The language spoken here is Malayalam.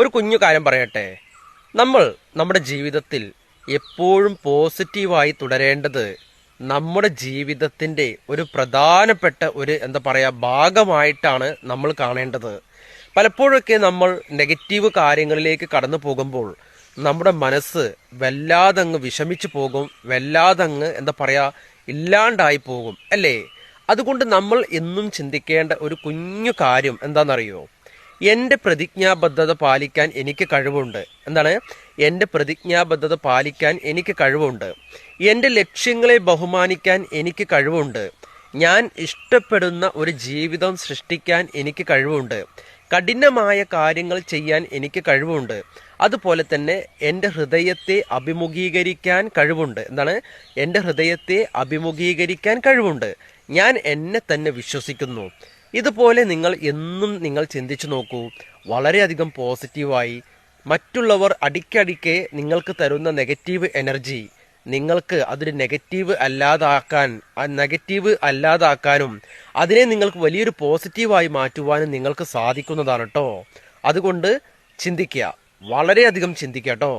ഒരു കുഞ്ഞു കാര്യം പറയട്ടെ. നമ്മുടെ ജീവിതത്തിൽ എപ്പോഴും പോസിറ്റീവായി തുടരേണ്ടത് നമ്മുടെ ജീവിതത്തിന്റെ ഒരു പ്രധാനപ്പെട്ട ഒരു ഭാഗമായിട്ടാണ് നമ്മൾ കാണേണ്ടത്. പലപ്പോഴൊക്കെ നമ്മൾ നെഗറ്റീവ് കാര്യങ്ങളിലേക്ക് കടന്നു പോകുമ്പോൾ നമ്മുടെ മനസ്സ് വല്ലാതങ്ങ് വിഷമിച്ചു പോകും, വല്ലാതങ്ങ് ഇല്ലാണ്ടായി പോകും അല്ലേ? അതുകൊണ്ട് നമ്മൾ എന്നും ചിന്തിക്കേണ്ട ഒരു കുഞ്ഞു കാര്യം എന്താണെന്നറിയോ? എൻ്റെ പ്രതിജ്ഞാബദ്ധത പാലിക്കാൻ എനിക്ക് കഴിവുണ്ട്. എൻ്റെ പ്രതിജ്ഞാബദ്ധത പാലിക്കാൻ എനിക്ക് കഴിവുണ്ട്. എൻ്റെ ലക്ഷ്യങ്ങളെ ബഹുമാനിക്കാൻ എനിക്ക് കഴിവുണ്ട്. ഞാൻ ഇഷ്ടപ്പെടുന്ന ഒരു ജീവിതം സൃഷ്ടിക്കാൻ എനിക്ക് കഴിവുണ്ട്. കഠിനമായ കാര്യങ്ങൾ ചെയ്യാൻ എനിക്ക് കഴിവുണ്ട്. അതുപോലെ തന്നെ എൻ്റെ ഹൃദയത്തെ അഭിമുഖീകരിക്കാൻ കഴിവുണ്ട്. എൻ്റെ ഹൃദയത്തെ അഭിമുഖീകരിക്കാൻ കഴിവുണ്ട്. ഞാൻ എന്നെ തന്നെ വിശ്വസിക്കുന്നു. ഇതുപോലെ നിങ്ങൾ ചിന്തിച്ചു നോക്കൂ. വളരെയധികം പോസിറ്റീവായി മറ്റുള്ളവർ അടിക്കടിക്ക് നിങ്ങൾക്ക് തരുന്ന നെഗറ്റീവ് എനർജി നിങ്ങൾക്ക് അതൊരു നെഗറ്റീവ് അല്ലാതാക്കാനും അതിനെ നിങ്ങൾക്ക് വലിയൊരു പോസിറ്റീവായി മാറ്റുവാനും നിങ്ങൾക്ക് സാധിക്കുന്നതാണ് കേട്ടോ. അതുകൊണ്ട് ചിന്തിക്കുക, വളരെയധികം ചിന്തിക്കുക കേട്ടോ.